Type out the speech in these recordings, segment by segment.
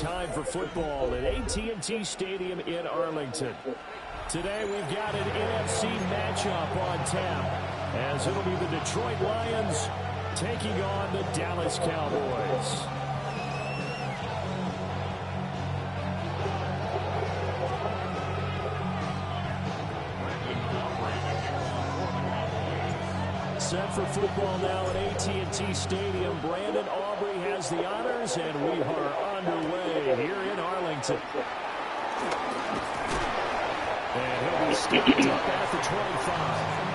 time for football at AT&T Stadium in Arlington. Today we've got an NFC matchup on tap, as it'll be the Detroit Lions taking on the Dallas Cowboys. Set for football now at AT&T Stadium. Brandon Aubrey has the honors, and we are underway here in Arlington. And he'll be stopped up at the 25.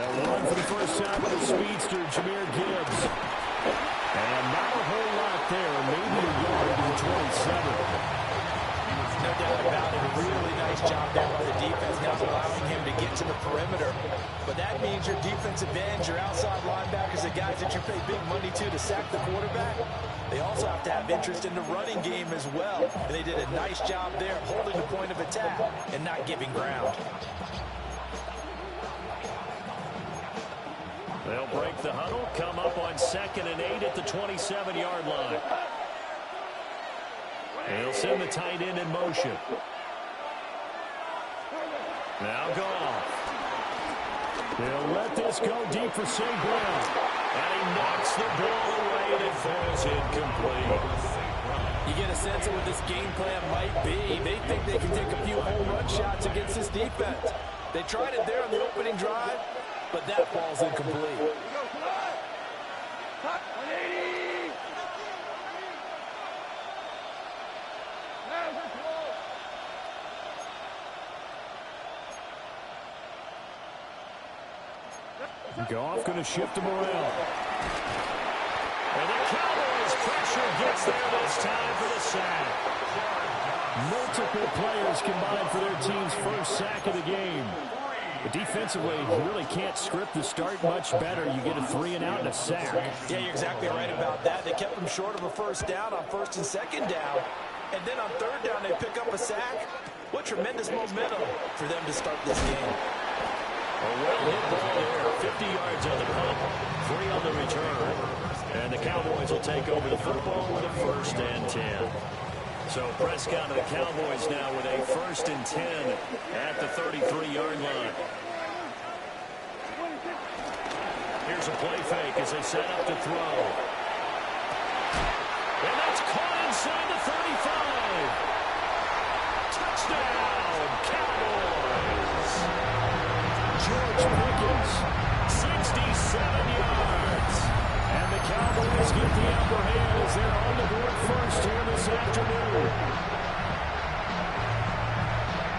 One for the first time with the speedster, Jahmyr Gibbs. And not a whole lot there, maybe a yard to the 27. No doubt about it. A really nice job there by the defense, not allowing him to get to the perimeter. But that means your defensive ends, your outside linebackers, the guys that you pay big money to sack the quarterback, they also have to have interest in the running game as well. And they did a nice job there holding the point of attack and not giving ground. They'll break the huddle, come up on 2nd and 8 at the 27-yard line. They'll send the tight end in motion. Now Goff. They'll let this go deep for St. Brown. And he knocks the ball away and it falls incomplete. You get a sense of what this game plan might be. They think they can take a few home run shots against this defense. They tried it there on the opening drive, but that falls incomplete. Goff going to shift him around. And the Cowboys pressure gets there this time for the sack. Multiple players combined for their team's first sack of the game. But defensively, you really can't script the start much better. You get a 3-and-out and a sack. Yeah, you're exactly right about that. They kept them short of a first down on 1st and 2nd down. And then on 3rd down, they pick up a sack. What tremendous momentum for them to start this game. A well-hit ball there. 50 yards on the punt, 3 on the return. And the Cowboys will take over the football with a 1st and 10. So Prescott and the Cowboys now with a 1st and 10 at the 33-yard line. Here's a play fake as they set up to throw. And that's caught inside the 35. Touchdown, Cowboys. George Pickens, 67 yards. And the Cowboys get the upper hand as they're on the board first here this afternoon.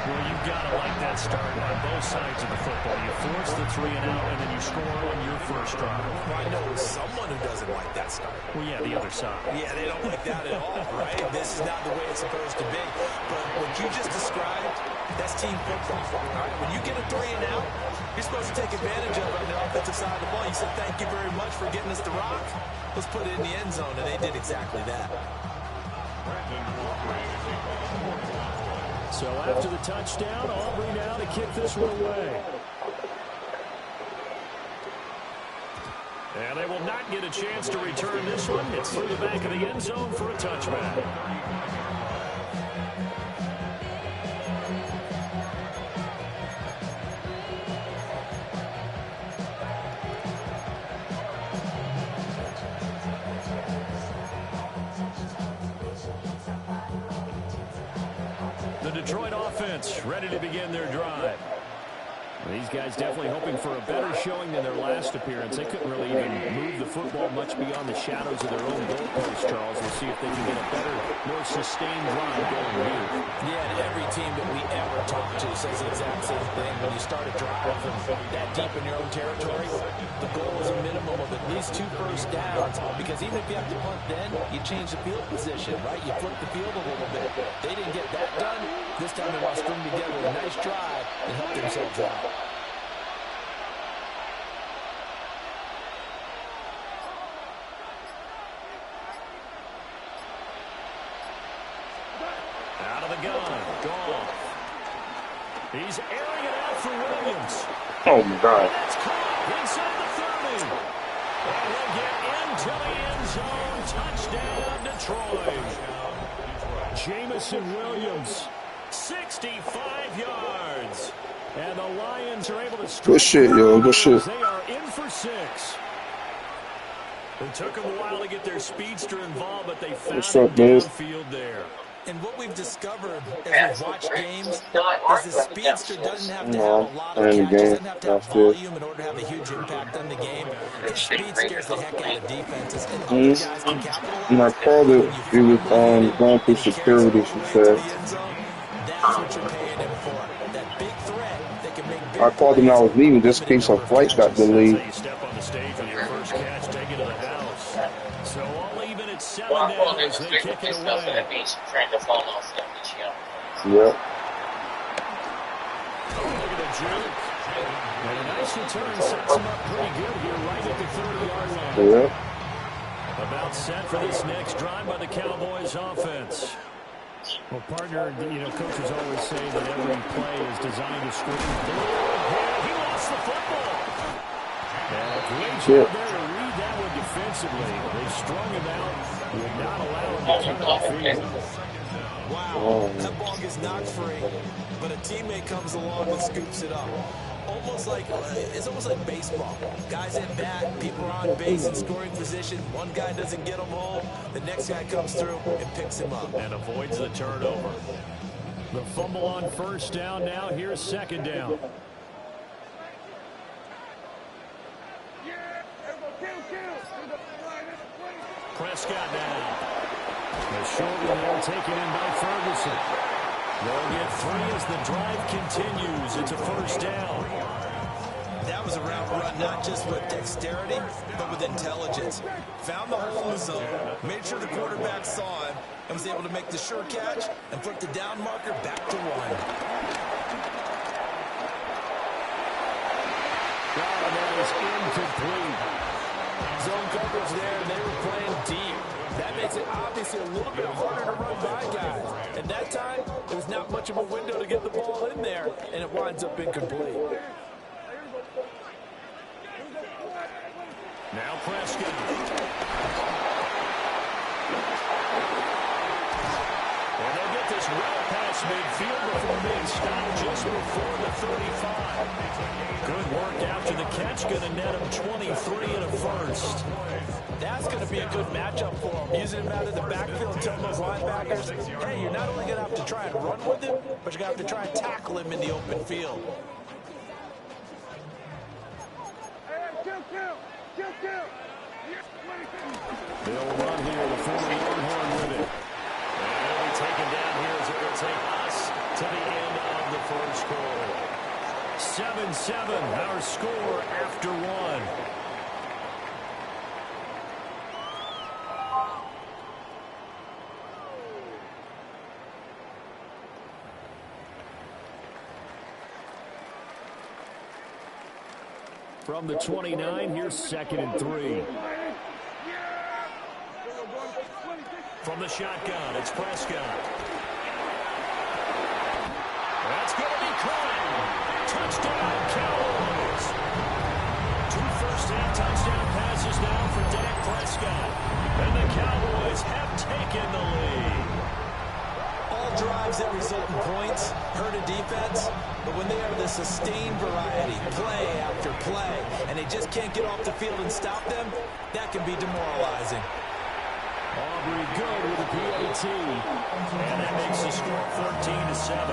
Well, you've got to like that start on both sides of the football. You force the 3-and-out, and then you score on your first drive. Well, I know someone who doesn't like that start. Well, yeah, the other side. Yeah, they don't like that at all, right? This is not the way it's supposed to be. But what you just described, That's team football. All right, when you get a 3 and out, you're supposed to take advantage of it on the offensive side of the ball. You said, thank you very much for getting us the rock. Let's put it in the end zone, and they did exactly that. So after the touchdown, Aubrey now to kick this one away. And they will not get a chance to return this one. It's through the back of the end zone for a touchback. The Detroit offense ready to begin their drive. These guys definitely hoping for a better showing than their last appearance. They couldn't really even move the football much beyond the shadows of their own goalpost, Charles. We'll see if they can get a better, more sustained drive going here. Yeah, and every team that we ever talk to says the exact same thing. When you start a drive from that deep in your own territory, the goal is a minimum of at least 2 first downs, because even if you have to punt then, you change the field position, right? You flip the field a little bit. They didn't get that done. This time they want to string together a nice drive and help themselves out. Out of the gun, Goff. He's airing it out for Williams. Oh, my God. And that's caught inside the 30. And he'll get into the end zone. Touchdown, Detroit. Jamison Williams, 65 yards. And the Lions are able to score. Good shit, yo. Good shit. They are in for 6. It took them a while to get their speedster involved, but they found What's up, him man? downfield there. And what we've discovered as we've watched games is the speedster doesn't have to have a lot of catches, doesn't have to have volume in order to have a huge impact on the game. His speed scares the heck out of defenses, and other guys can capitalize. My father, he was going through security, she said. That's what you're paying him for. That big threat that can make big I called him when I was leaving just in case our flight got delayed. You step on the stage with your first catch, take it to the house. So all even at 7 Well, now as they kick it away. Yep. Look at the juke. And a nice return sets him up pretty good here right at the 30-yard line. Yep. About set for this next drive by the Cowboys offense. Well, partner, coaches always say that every play is designed to score. He lost the football. And great job there to read that one defensively. They strung him out, would not allow him to cut off field. Wow, that ball gets knocked free, but a teammate comes along and scoops it up. It's almost like baseball. Guys at bat, people are on base in scoring position. One guy doesn't get him home. The next guy comes through and picks him up. And avoids the turnover. The fumble on first down now. Here's second down. Prescott now. The short one there taken in by Ferguson. They'll get 3 as the drive continues. It's a first down. That was a route run, not just with dexterity, but with intelligence. Found the hole in the zone, made sure the quarterback saw him, and was able to make the sure catch and flip the down marker back to 1. And that is incomplete. Zone coverage there, and they were playing deep. That makes it obviously a little bit harder to run by guys. And that time, there was not much of a window to get the ball in there, and it winds up incomplete. Now Prescott. And they'll get this well past midfield before being stopped just before the 35. Good work after the catch. Going to net him 23 and a first. That's going to be a good matchup for him. Using him out of the backfield, telling those linebackers, hey, you're not only going to have to try and run with him, but you're going to have to try and tackle him in the open field. They'll run here, the former Longhorn with it. And he'll be taken down here as it will take us to the end of the first quarter. 7-7, our score after 1. From the 29, here's 2nd and 3. From the shotgun, it's Prescott. That's going to be caught. Touchdown, Cowboys. 2 first-half touchdown passes now for Dak Prescott. And the Cowboys have taken the lead. All drives that result in points hurt a defense, but when they are the sustained variety, play after play, and they just can't get off the field and stop them, that can be demoralizing. Aubrey good with a PAT. And that makes the score 14-7.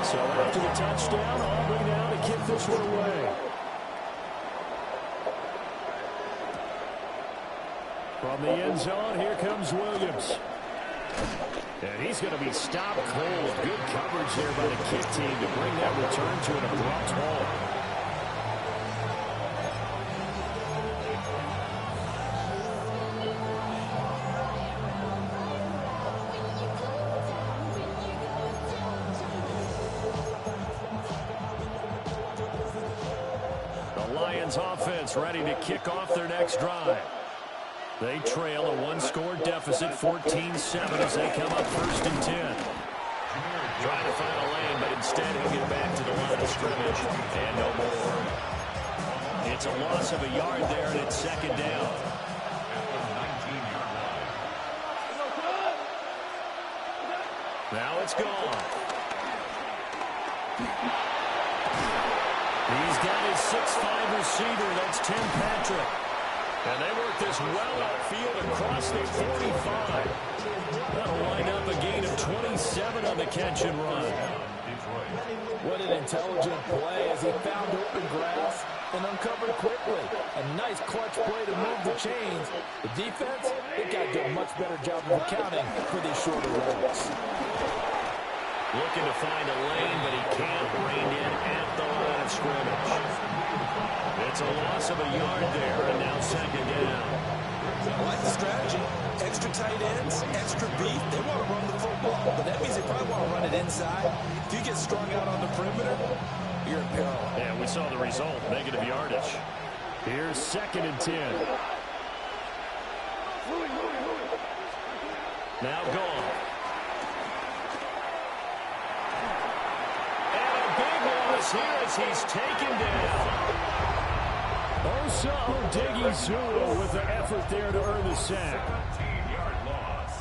So after the touchdown, Aubrey now to kick this one away. From the end zone, here comes Williams. And he's going to be stopped cold. Good coverage there by the kick team to bring that return to an abrupt halt. The Lions offense ready to kick off their next drive. They trail a 1-score deficit, 14-7, as they come up 1st and 10. Trying to find a lane, but instead he'll get back to the line of scrimmage. And no more. It's a loss of a yard there, and it's 2nd down. Now it's gone. He's got his 6'5" receiver. That's Tim Patrick. And they work this well upfield across the 45. That'll wind up a gain of 27 on the catch and run. What an intelligent play as he found open grass and uncovered quickly. A nice clutch play to move the chains. The defense, they got to do a much better job of accounting for these shorter routes. Looking to find a lane, but he can't rein in at the line of scrimmage. It's a loss of a yard there, and now 2nd down. I like the strategy. Extra tight ends, extra beef. They want to run the football, but that means they probably want to run it inside. If you get strung out on the perimeter, you're in peril. Yeah, we saw the result, negative yardage. Here's 2nd and 10. Now gone. And a big loss here as he's taken down. Osa Odighizuwa with the effort there to earn the sack. 17-yard loss.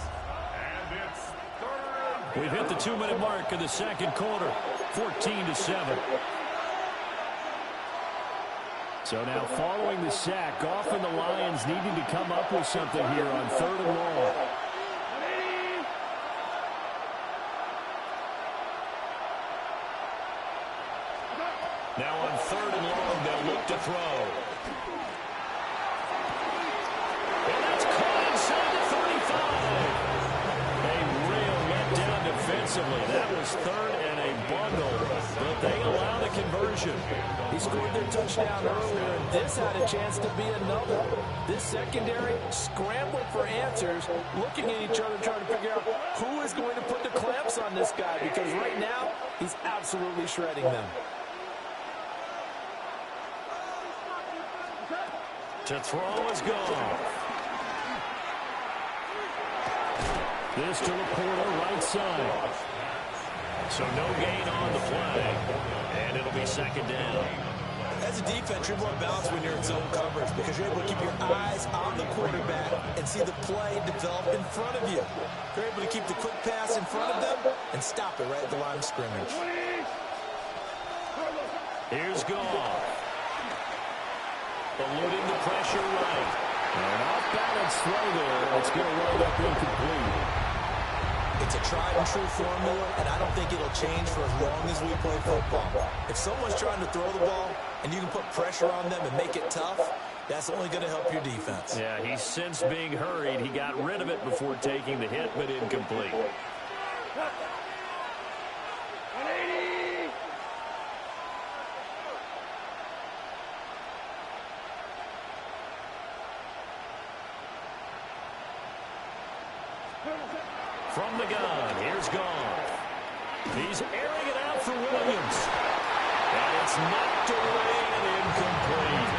And it's 3rd. We've hit the 2-minute mark of the 2nd quarter, 14-7. So now following the sack, often the Lions needing to come up with something here on 3rd and long. Now on 3rd and long, they'll look to throw. And that's caught inside the 35. A real letdown defensively. That was 3rd and a bundle, but they allow the conversion. He scored their touchdown earlier, and this had a chance to be another. This secondary scrambled for answers, looking at each other, trying to figure out who is going to put the clamps on this guy, because right now, he's absolutely shredding them. To throw is gone. This to Laporta, right side. So no gain on the play, and it'll be 2nd down. As a defense, you're more balanced when you're in zone coverage because you're able to keep your eyes on the quarterback and see the play develop in front of you. You're able to keep the quick pass in front of them and stop it right at the line of scrimmage. Here's Goff. Eluding the pressure right. An off-balance throw there. It's going to wind up incomplete. It's a tried-and-true formula, and I don't think it'll change for as long as we play football. If someone's trying to throw the ball and you can put pressure on them and make it tough, that's only going to help your defense. Yeah, he's since being hurried. He got rid of it before taking the hit, but incomplete. From the gun, here's Goff. He's airing it out for Williams. And it's knocked away and incomplete.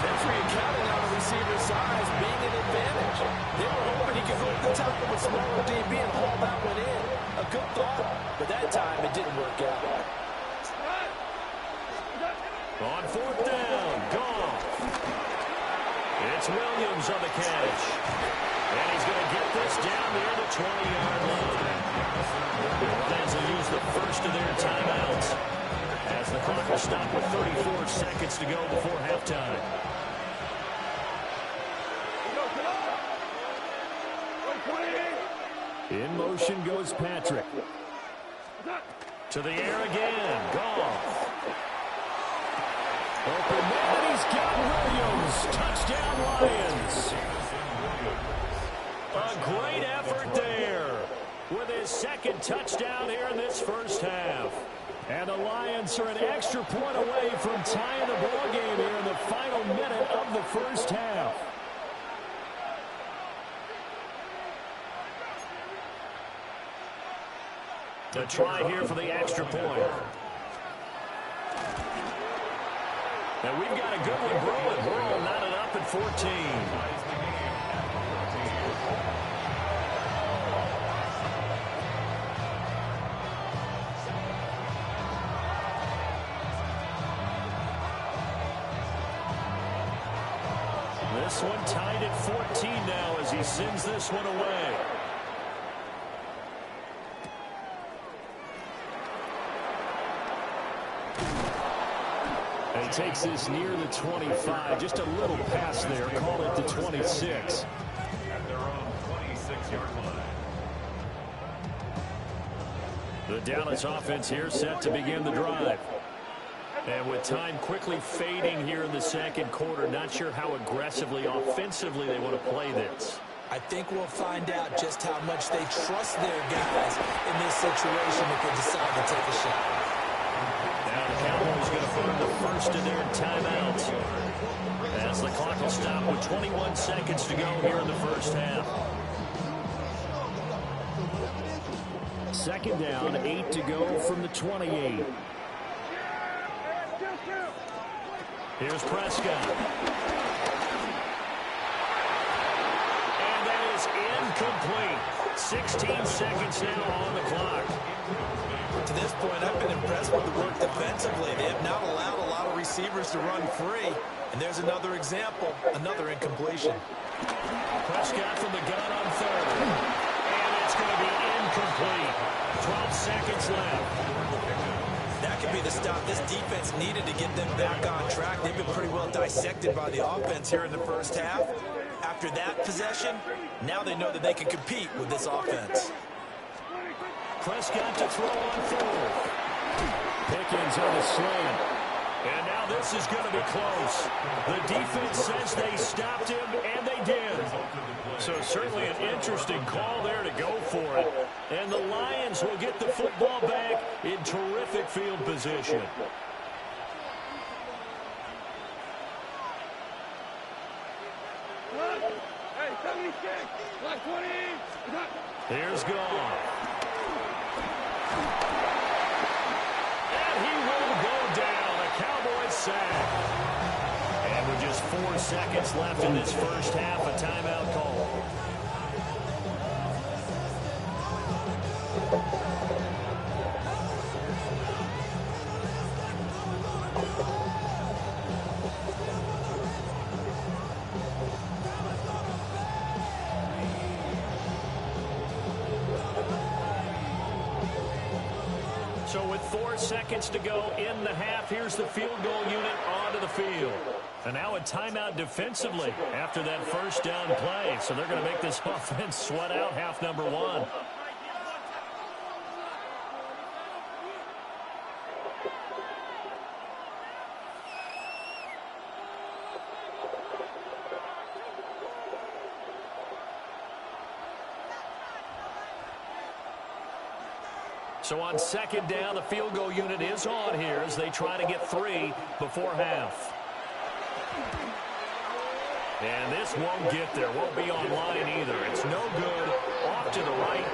Referee counting on the receiver's size being an advantage. They were hoping he could go to the top of a smaller DB and haul that one in. A good thought, but that time it didn't work out. On fourth down, Goff. It's Williams on the catch. And he's going to get this down near the 20-yard line. The Lions will use the first of their timeouts as the clock will stop with 34 seconds to go before halftime. In motion goes Patrick. To the air again. Goff. Open man. He's got Williams. Touchdown Lions. A great effort there with his second touchdown here in this first half. And the Lions are an extra point away from tying the ball game here in the final minute of the first half. To try here for the extra point. And we've got a good one brewing. We're all knotted up at 14. This one tied at 14 now as he sends this one away. He takes this near the 25, just a little pass there, call it the 26. At their own 26-yard line. The Dallas offense here set to begin the drive. And with time quickly fading here in the second quarter, not sure how aggressively, offensively they want to play this. I think we'll find out just how much they trust their guys in this situation if they decide to take a shot. Now the Cowboys going to burn the first of their timeouts as the clock will stop with 21 seconds to go here in the first half. Second down, 8 to go from the 28. Here's Prescott. And that is incomplete. 16 seconds now on the clock. To this point, I've been impressed with the work defensively. They have not allowed a lot of receivers to run free. And there's another example, another incompletion. Prescott from the gun on third. And it's going to be incomplete. 12 seconds left. That could be the stop this defense needed to get them back on track. They've been pretty well dissected by the offense here in the first half. After that possession, now they know that they can compete with this offense. Prescott to throw on fourth. Pickens on the slant. And now this is going to be close. The defense says they stopped him, and they did. So certainly an interesting call there to go for it. And the Lions will get the football back in terrific field position. Here's Goff. And he will go down. A Cowboys sack. And with just 4 seconds left in this first half, a timeout call. So with 4 seconds to go in the half, here's the field goal unit onto the field. And now a timeout defensively after that first down play. So they're going to make this offense sweat out half number one. So on second down, the field goal unit is on here as they try to get 3 before half. And this won't get there. Won't be online either. It's no good. Off to the right.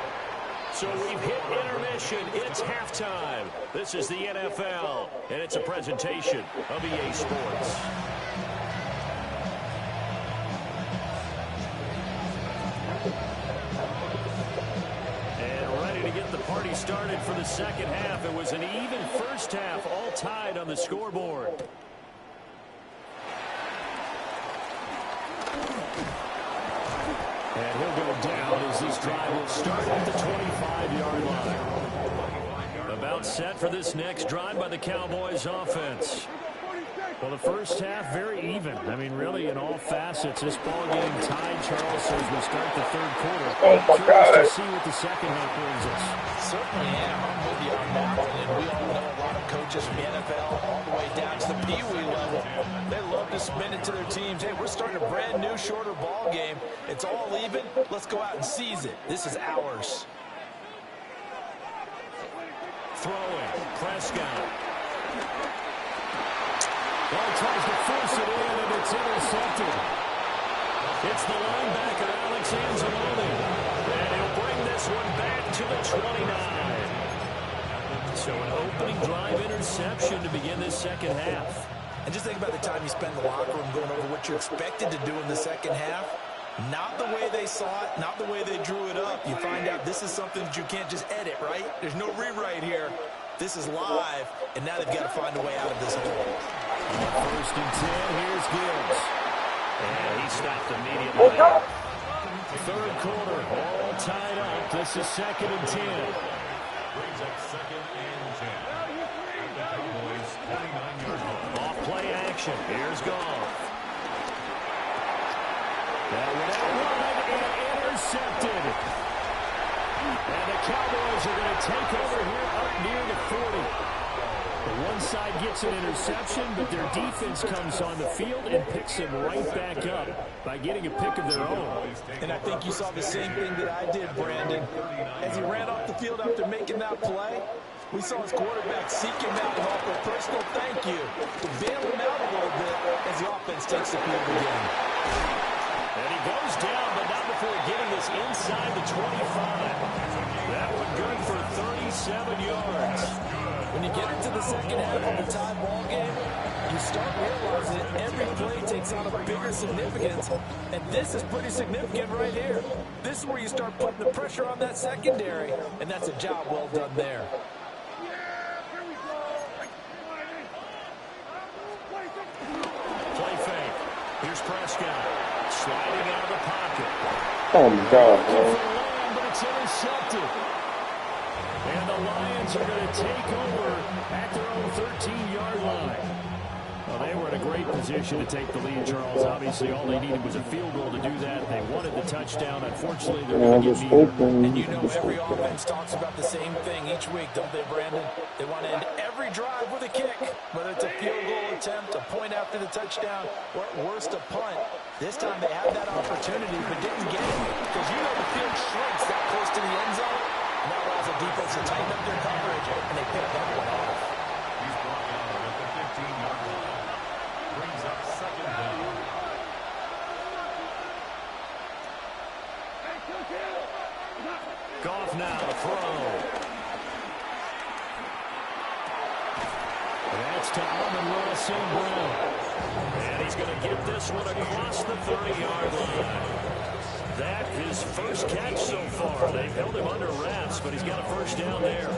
So we've hit intermission. It's halftime. This is the NFL, and it's a presentation of EA Sports. And ready to get the party started for the second half. It was an even first half, all tied on the scoreboard. And he'll go down as this drive will start at the 25-yard line. About set for this next drive by the Cowboys offense. Well, the first half, very even. I mean, really, in all facets, this ball game tied, Charles, as we start the third quarter. Curious to see what the second half brings us. Certainly am. I'm with you on that one. And we all know a lot of coaches from the NFL all the way down to the Pee Wee level. They love to spin it to their teams. Hey, we're starting a brand new, shorter ball game. It's all even. Let's go out and seize it. This is ours. Throwing. Prescott. Ball tries to force it in, and it's intercepted. It's the linebacker, Alex Anzalone. And he'll bring this one back to the 29. So an opening drive interception to begin this second half. And just think about the time you spend in the locker room going over what you're expected to do in the second half. Not the way they saw it, not the way they drew it up. You find out this is something that you can't just edit, right? There's no rewrite here. This is live, and now they've got to find a way out of this hole. First and 10, here's Gibbs. And he stopped immediately. Third quarter, all tied up. This is second and 10. Brings up second and 10. At the Cowboys' 29-yard line. Off play action. Here's Goff. That went out wide and intercepted. And the Cowboys are going to take over here up near the 40. The one side gets an interception, but their defense comes on the field and picks him right back up by getting a pick of their own. And I think you saw the same thing that I did, Brandon. As he ran off the field after making that play, we saw his quarterback seek him out and offer a personal thank you to bail him out a little bit as the offense takes the field again. And he goes down, but not before getting this inside the 25. That one good for 37 yards. When you get into the second half of the tie ball game, you start realizing that every play takes on a bigger significance, and this is pretty significant right here. This is where you start putting the pressure on that secondary, and that's a job well done there. Play fake. Here's Prescott. Sliding out of the pocket. Oh my God, man. But it's intercepted. And the Lions are going to take over at their own 13-yard line. Well, they were in a great position to take the lead, Charles. Obviously, all they needed was a field goal to do that. They wanted the touchdown. Unfortunately, they're going to get neither. And you know every offense talks about the same thing each week, don't they, Brandon? They want to end every drive with a kick, whether it's a field goal attempt, a point after the touchdown, or at worst, a punt. This time they had that opportunity but didn't get it because you know the field shrinks that close to the end zone. And that allows the defense to tighten up their coverage, and they pick that one off. He's brought down at the 15-yard line. Brings up second down. Goff now to throw. That's to Amon-Ra St. Brown. And he's going to get this one across the 30-yard line. That is first catch so far. They've held him under wraps, but he's got a first down there.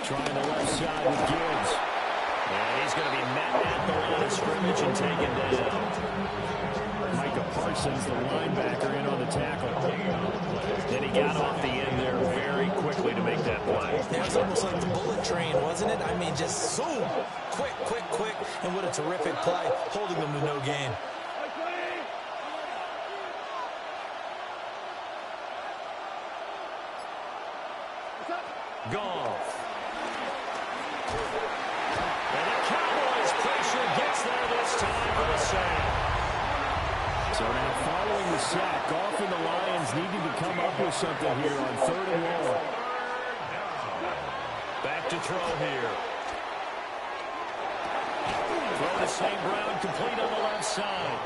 Trying the left side with Gibbs. And he's going to be met at the line of scrimmage and taken down. Micah Parsons, the linebacker, in on the tackle. Then he got off the end there very quickly to make that play. That was almost like the bullet train, wasn't it? I mean, just zoom. Quick, quick, quick. And what a terrific play, holding them to no gain. Goff. And the Cowboys pressure gets there this time for the sack. So now following the sack, Goff and the Lions needing to come up with something here on 3rd and long. Back to throw here. Throw to St. Brown, complete on the left side.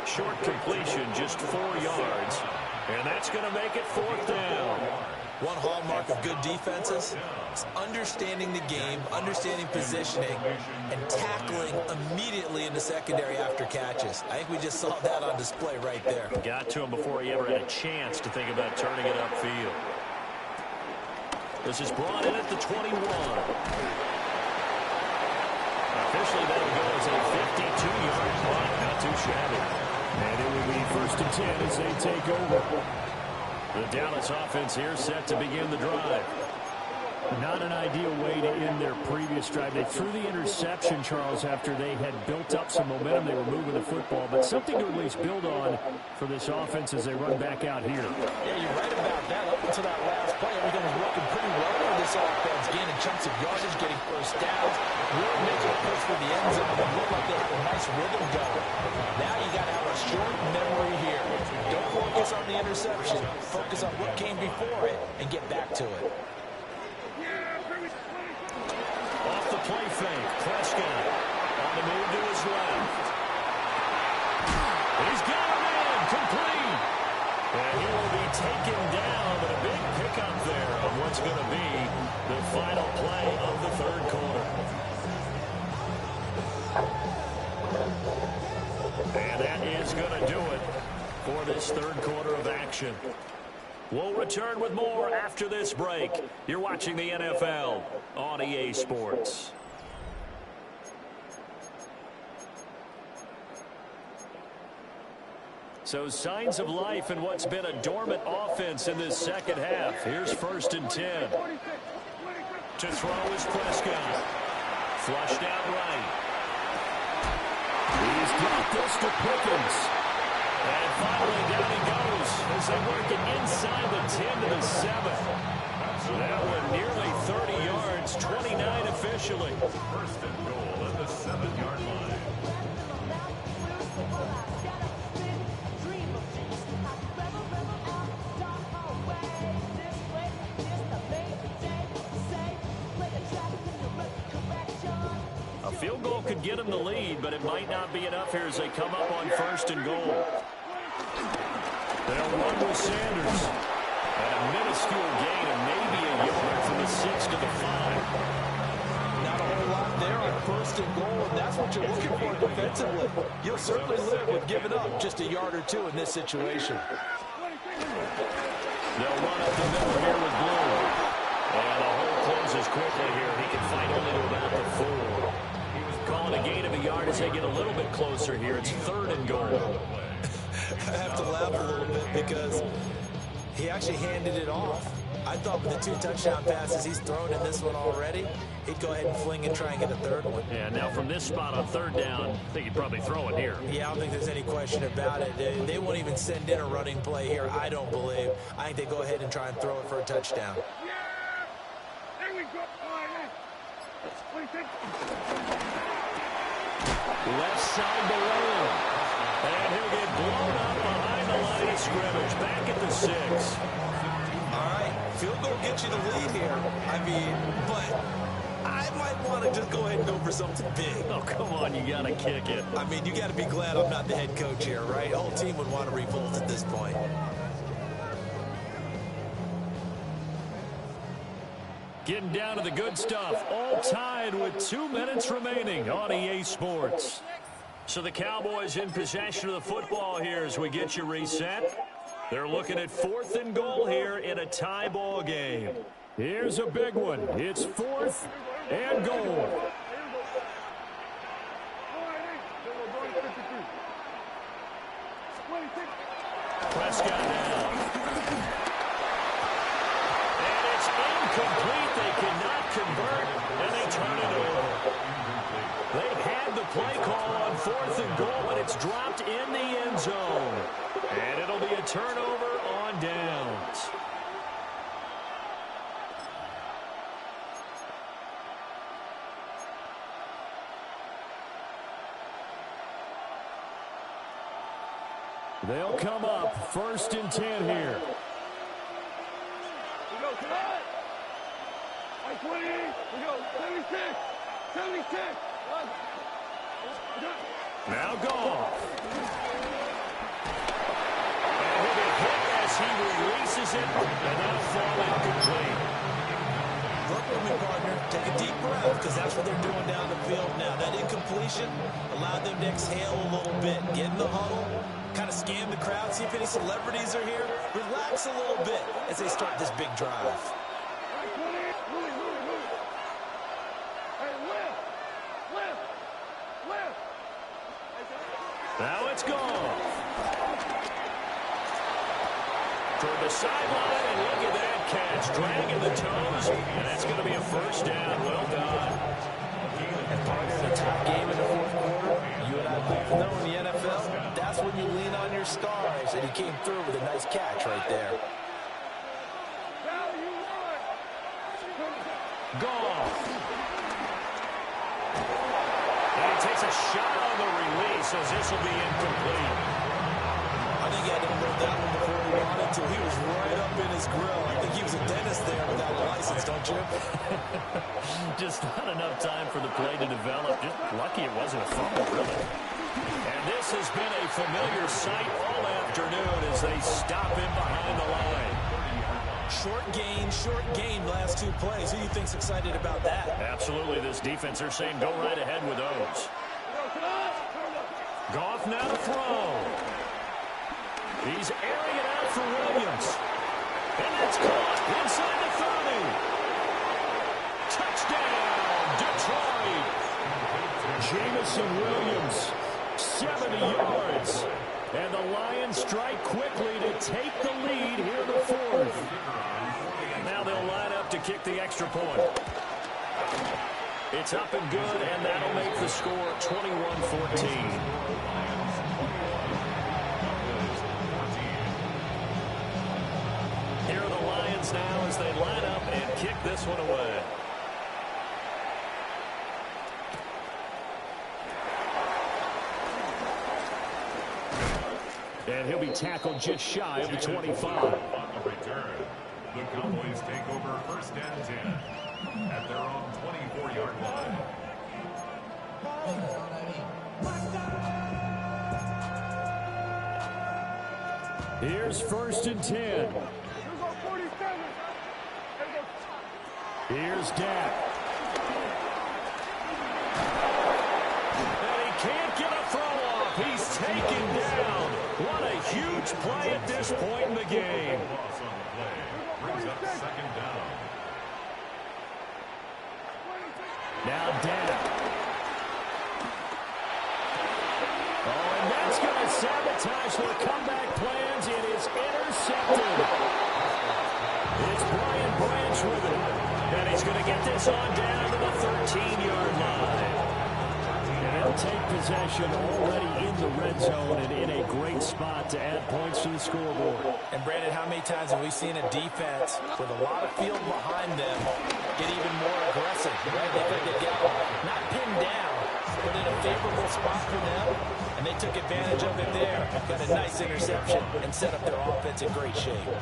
Short completion, just 4 yards. And that's going to make it 4th down. One hallmark of good defenses is understanding the game, understanding positioning, and tackling immediately in the secondary after catches. I think we just saw that on display right there. Got to him before he ever had a chance to think about turning it upfield. This is brought in at the 21. Officially, that'll go as a 52-yard punt. Not too shabby. And it will be 1st and 10 as they take over. The Dallas offense here set to begin the drive. Not an ideal way to end their previous drive. They threw the interception, Charles, after they had built up some momentum. They were moving the football, but something to at least build on for this offense as they run back out here. Yeah, you're right about that. Up until that last play, everything was working pretty well for this offense. Gaining chunks of yardage, getting first downs, really making a push for the end zone. It looked like they had a nice rhythm going. Now you got to have a short memory here. Don't focus on the interception. Focus on what came before it and get back to it. Off the play fake, Prescott on the move to his left. He's got him in, complete. And he will be taken down, but a big pickup there on what's going to be the final play of the 3rd quarter. And that is going to do it for this 3rd quarter of action. We'll return with more after this break. You're watching the NFL on EA Sports. So signs of life in what's been a dormant offense in this second half. Here's 1st and 10. To throw is Prescott. Flushed out right. He's got this to Pickens. And finally, down he goes as they work it inside the 10 to the 7. That one nearly 30 yards, 29 officially. 1st and goal at the 7-yard line. A field goal could get them the lead, but it might not be enough here as they come up on 1st and goal. They'll run with Sanders. And a minuscule gain of maybe a yard from the 6 to the 5. Not a whole lot there on 1st and goal, and that's what you're looking for defensively. You'll certainly live with giving up just a yard or 2 in this situation. They'll run up the middle here with Blue. And the hole closes quickly here. He can fight only to about the 4. Calling a gain of a yard as they get a little bit closer here. It's 3rd and goal. I have to laugh a little bit because he actually handed it off. I thought with the 2 touchdown passes he's thrown in this one already, he'd go ahead and fling and try and get a 3rd one. Yeah, now from this spot on 3rd down, I think he'd probably throw it here. Yeah, I don't think there's any question about it. They won't even send in a running play here, I don't believe. I think they go ahead and try and throw it for a touchdown. Left side to Lamb. And he'll get blown up behind the line of scrimmage. Back at the 6. All right, field goal gets you the lead here. I mean, but I might want to just go ahead and go for something big. Oh, come on, you got to kick it. I mean, you got to be glad I'm not the head coach here, right? The whole team would want to revolt at this point. Getting down to the good stuff. All tied with 2 minutes remaining on EA Sports. So the Cowboys in possession of the football here as we get you reset. They're looking at 4th and goal here in a tie ball game. Here's a big one. It's 4th and goal. Prescott down. And it's incomplete. They cannot convert, and they turn it over. They've had the play call on 4th and goal, but it's dropped in the end zone. And it'll be a turnover on downs. They'll come up 1st and 10 here. We go tonight. 20. We go 76. 76. Now Goff. And he'll be hit as he releases it, and that'll fall incomplete. Work with me, partner. Take a deep breath, because that's what they're doing down the field now. That incompletion allowed them to exhale a little bit, get in the huddle, kind of scan the crowd, see if any celebrities are here. Relax a little bit as they start this big drive. Now it's gone. Toward the sideline, and look at that catch. Dragging the toes, and that's going to be a 1st down. Well done. And partner, in a tough game in the 4th quarter, you and I both know in the NFL, that's when you lean on your stars, and he came through with a nice catch right there. Goff. And he takes a shot on the release, as this will be incomplete. I think he had to unload that one before he wanted to. He was right up in his grill. I think he was a dentist there without a license, don't you? Just not enough time for the play to develop. Just lucky it wasn't a fumble, really. And this has been a familiar sight all afternoon as they stop him behind the line. Short gain, last 2 plays. Who do you think's excited about that? Absolutely, this defense, they're saying go right ahead with those. Goff now to throw. He's airing it out for Williams. And that's caught inside the 30. Touchdown, Detroit. Jamison Williams, 70 yards. And the Lions strike quickly to take the lead here in the 4th. Now they'll line up to kick the extra point. It's up and good, and that'll make the score 21-14. Here are the Lions now as they line up and kick this one away. And he'll be tackled just shy of the 25. On the return, the Cowboys take over 1st and 10 at their own 24-yard line. Here's 1st and 10. Here's Dak. And he can't get a throw off. He's taken down. What a huge play at this point in the game. Loss on the play brings up 2nd down. Now Dak. Oh, and that's going to sabotage their comeback plans. It is intercepted. It's Brian Branch with it. And he's going to get this on down to the 13-yard line. And they'll take possession already in the red zone and in a great spot to add points to the scoreboard. And Brandon, how many times have we seen a defense with a lot of field behind them get even more aggressive, right? They get not pinned down, but in a favorable spot for them, and they took advantage of it there. Got a nice interception and set up their offense in great shape.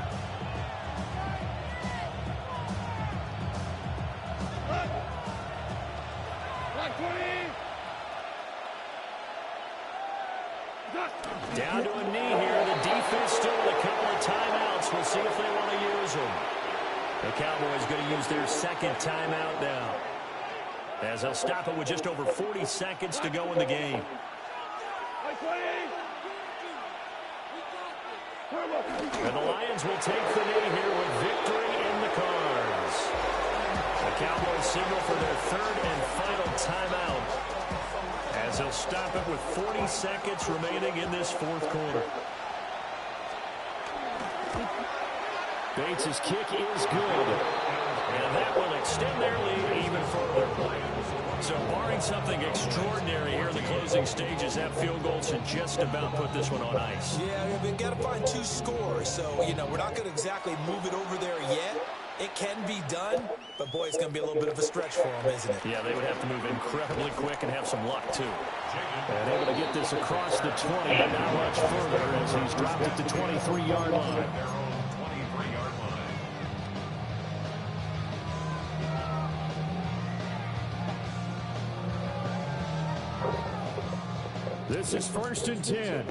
Down to a knee here. The defense still with a couple of timeouts. We'll see if they want to use them. The Cowboys going to use their 2nd timeout now, as they'll stop it with just over 40 seconds to go in the game. And the Lions will take the knee here with victory in the cards. The Cowboys signal for their 3rd and final timeout, as they'll stop it with 40 seconds remaining in this 4th quarter. Bates' kick is good, and that will extend their lead even further. So barring something extraordinary here in the closing stages, that field goal should just about put this one on ice. Yeah, we've got to find 2 scores, so, we're not going to exactly move it over there yet. It can be done, but boy, it's going to be a little bit of a stretch for them, isn't it? Yeah, they would have to move incredibly quick and have some luck, too. And able to get this across the 20, but not much further as he's dropped at the 23-yard line. Their own 23-yard line. This is 1st and 10.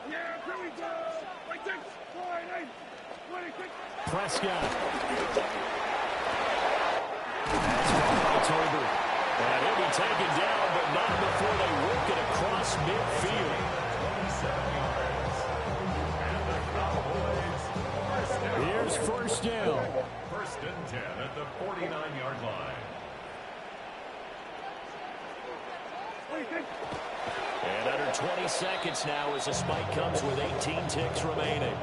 Yeah, here we go. Right there. 26. Prescott. That's by Tolbert. And he'll be taken down, but not before they work it across midfield. 27 yards. And the Cowboys first down. Here's 1st down. 1st and 10 at the 49-yard line. 26. And under 20 seconds now as the spike comes with 18 ticks remaining.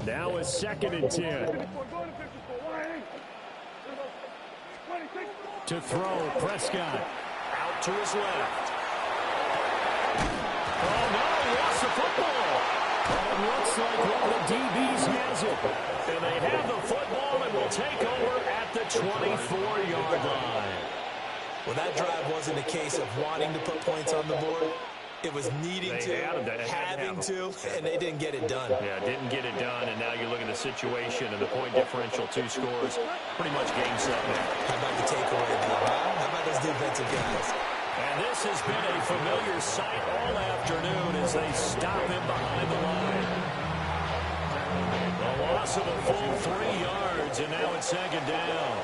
Now is 2nd and 10. 54. Go to 54. Why? 26. To throw, Prescott. Out to his left. Oh, no, he lost the football. It looks like one of the DBs has it. And they have the football and will take over at the 24-yard line. Well, that drive wasn't a case of wanting to put points on the board. It was needing They to, had them. They had having them. to, and they didn't get it done. Yeah, didn't get it done, and now you look at the situation and the point differential, 2 scores. Pretty much game set now. How about the takeaway, though, huh? How about those defensive guys? And this has been a familiar sight all afternoon as they stop him behind the line. The loss of a full 3 yards, and now it's 2nd down.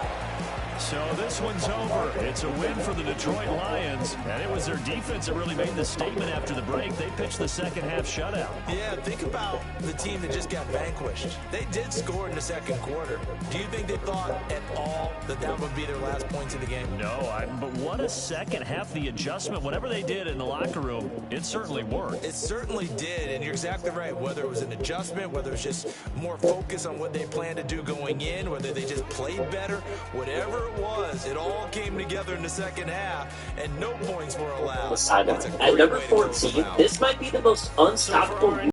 So this one's over. It's a win for the Detroit Lions, and it was their defense that really made the statement after the break. They pitched the second half shutout. Yeah, think about the team that just got vanquished. They did score in the 2nd quarter. Do you think they thought at all that that would be their last points of the game? No, but what a second half. The adjustment, whatever they did in the locker room, it certainly worked. It certainly did, and you're exactly right. Whether it was an adjustment, whether it was just more focus on what they planned to do going in, whether they just played better, whatever it was, it all came together in the 2nd half, and no points were allowed. At number 14, this might be the most unstoppable